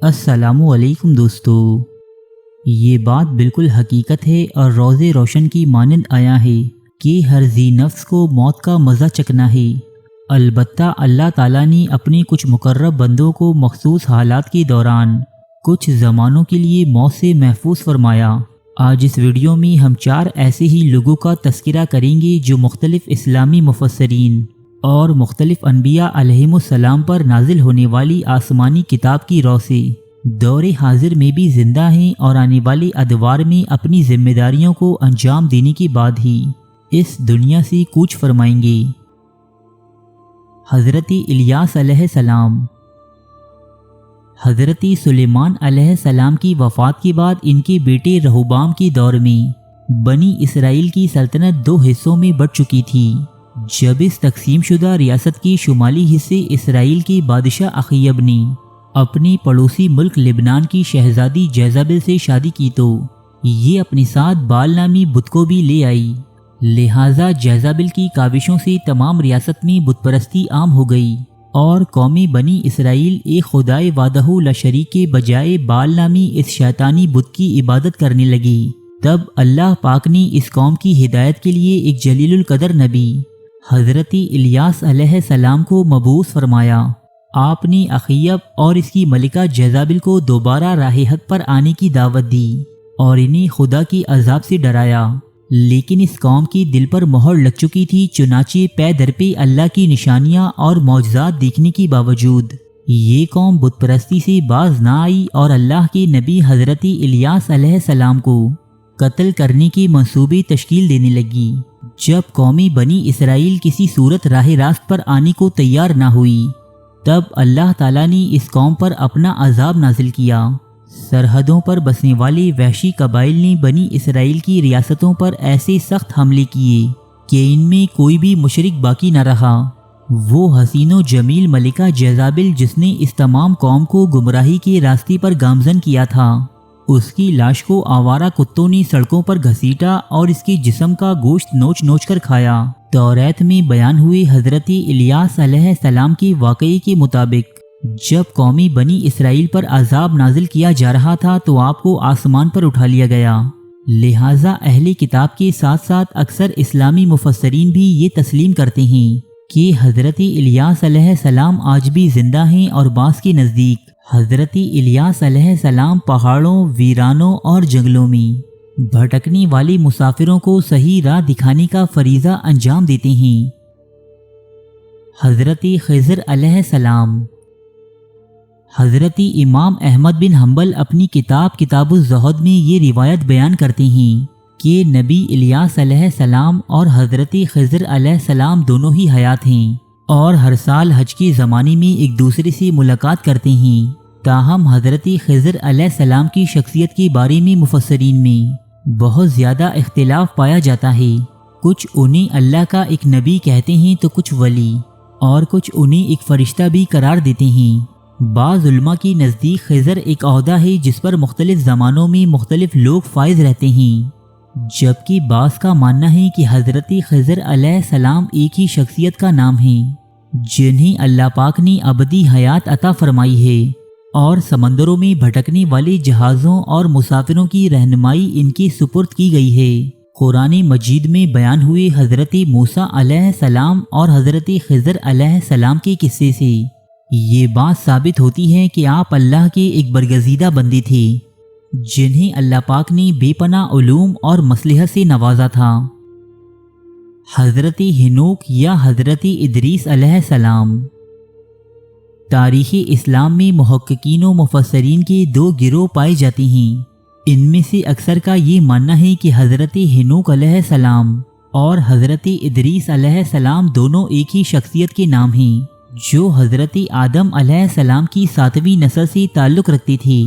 السلام علیکم دوستو، یہ بات بالکل حقیقت ہے اور روز روشن کی مانند آیا ہے کہ ہر ذی نفس کو موت کا مزہ چکنا ہے۔ البتہ اللہ تعالیٰ نے اپنے کچھ مقرب بندوں کو مخصوص حالات کے دوران کچھ زمانوں کے لیے موت سے محفوظ فرمایا۔ آج اس ویڈیو میں ہم 4 ایسے ہی لوگوں کا تذکرہ کریں گے جو مختلف اسلامی مفسرین اور مختلف انبیاء علیہم السلام پر نازل ہونے والی آسمانی کتاب کی رو سے دور حاضر میں بھی زندہ ہیں اور آنے والے ادوار میں اپنی ذمہ داریوں کو انجام دینے کے بعد ہی اس دنیا سے کوچ فرمائیں گے۔ حضرت الیاس علیہ السلام۔ حضرت سلیمان علیہ السلام کی وفات کے بعد ان کے بیٹے رہوبام کے دور میں بنی اسرائیل کی سلطنت 2 حصوں میں بٹ چکی تھی۔ جب اس تقسیم شدہ ریاست کے شمالی حصے اسرائیل کے بادشاہ اخیب نے اپنے پڑوسی ملک لبنان کی شہزادی جیزابل سے شادی کی تو یہ اپنے ساتھ بال نامی بت کو بھی لے آئی، لہٰذا جیزابل کی کاوشوں سے تمام ریاست میں بت پرستی عام ہو گئی اور قوم بنی اسرائیل ایک خدائے وحدہ لا شریک کے بجائے بال نامی اس شیطانی بت کی عبادت کرنے لگی۔ تب اللہ پاک نے اس قوم کی ہدایت کے لیے ایک جلیل القدر نبی حضرت الیاس علیہ السلام کو مبعوث فرمایا۔ آپ نے اخیب اور اس کی ملکہ جیزابل کو دوبارہ راہ حق پر آنے کی دعوت دی اور انہیں خدا کی عذاب سے ڈرایا، لیکن اس قوم کی دل پر مہر لگ چکی تھی، چنانچہ پے در پہ اللہ کی نشانیاں اور معجزات دیکھنے کے باوجود یہ قوم بت پرستی سے باز نہ آئی اور اللہ کے نبی حضرت الیاس علیہ السلام کو قتل کرنے کے منصوبے تشکیل دینے لگی۔ جب قومی بنی اسرائیل کسی صورت راہ راست پر آنے کو تیار نہ ہوئی، تب اللہ تعالیٰ نے اس قوم پر اپنا عذاب نازل کیا۔ سرحدوں پر بسنے والے وحشی قبائل نے بنی اسرائیل کی ریاستوں پر ایسے سخت حملے کیے کہ ان میں کوئی بھی مشرک باقی نہ رہا۔ وہ حسین و جمیل ملکہ جیزابل جس نے اس تمام قوم کو گمراہی کے راستے پر گامزن کیا تھا، اس کی لاش کو آوارہ کتوں نے سڑکوں پر گھسیٹا اور اس کے جسم کا گوشت نوچ نوچ کر کھایا۔ توریت میں بیان ہوئے حضرت الیاس علیہ السلام کے واقعے کے مطابق جب قومی بنی اسرائیل پر عذاب نازل کیا جا رہا تھا تو آپ کو آسمان پر اٹھا لیا گیا، لہٰذا اہل کتاب کے ساتھ ساتھ اکثر اسلامی مفسرین بھی یہ تسلیم کرتے ہیں کہ حضرت الیاس علیہ السلام آج بھی زندہ ہیں اور بعض کے نزدیک حضرت الیاس علیہ السلام پہاڑوں، ویرانوں اور جنگلوں میں بھٹکنے والے مسافروں کو صحیح راہ دکھانے کا فریضہ انجام دیتے ہیں۔ حضرت خضر علیہ السلام۔ حضرت امام احمد بن حنبل اپنی کتاب الزہد میں یہ روایت بیان کرتے ہیں کہ نبی الیاس علیہ السلام اور حضرت خضر علیہ السلام دونوں ہی حیات ہیں اور ہر سال حج کے زمانے میں ایک دوسرے سے ملاقات کرتے ہیں۔ تاہم حضرت خضر علیہ السلام کی شخصیت کے بارے میں مفسرین میں بہت زیادہ اختلاف پایا جاتا ہے۔ کچھ انہیں اللہ کا ایک نبی کہتے ہیں تو کچھ ولی، اور کچھ انہیں ایک فرشتہ بھی قرار دیتے ہیں۔ بعض علماء کے نزدیک خضر ایک عہدہ ہے جس پر مختلف زمانوں میں مختلف لوگ فائز رہتے ہیں، جبکہ بعض کا ماننا ہے کہ حضرت خضر علیہ السلام ایک ہی شخصیت کا نام ہے جنہیں اللہ پاک نے ابدی حیات عطا فرمائی ہے اور سمندروں میں بھٹکنے والے جہازوں اور مسافروں کی رہنمائی ان کی سپرد کی گئی ہے۔ قرآن مجید میں بیان ہوئے حضرت موسیٰ علیہ السلام اور حضرت خضر علیہ السلام کے قصے سے یہ بات ثابت ہوتی ہے کہ آپ اللہ کے ایک برگزیدہ بندے تھے جنہیں اللہ پاک نے بے پناہ علوم اور مصلحت سے نوازا تھا۔ حضرت ہنوک یا حضرت ادریس علیہ السلام۔ تاریخ اسلام میں محققین و مفسرین کے 2 گروہ پائے جاتے ہیں۔ ان میں سے اکثر کا یہ ماننا ہے کہ حضرت ہنوک علیہ السلام اور حضرت ادریس علیہ السلام دونوں ایک ہی شخصیت کے نام ہیں جو حضرت آدم علیہ السلام کی 7ویں نسل سے تعلق رکھتے تھے،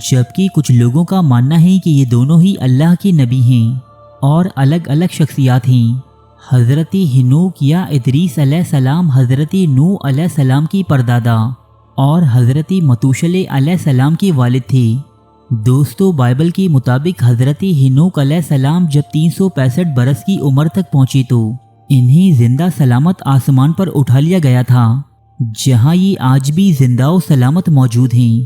جبکہ کچھ لوگوں کا ماننا ہے کہ یہ دونوں ہی اللہ کے نبی ہیں اور الگ الگ شخصیات ہیں۔ حضرت ہنوک یا ادریس علیہ السلام حضرت نوح علیہ السلام کی پردادا اور حضرت متوشلہ علیہ السلام کے والد تھے۔ دوستو، بائبل کے مطابق حضرت ہنوک علیہ السلام جب 365 برس کی عمر تک پہنچے تو انہیں زندہ سلامت آسمان پر اٹھا لیا گیا تھا، جہاں یہ آج بھی زندہ و سلامت موجود ہیں۔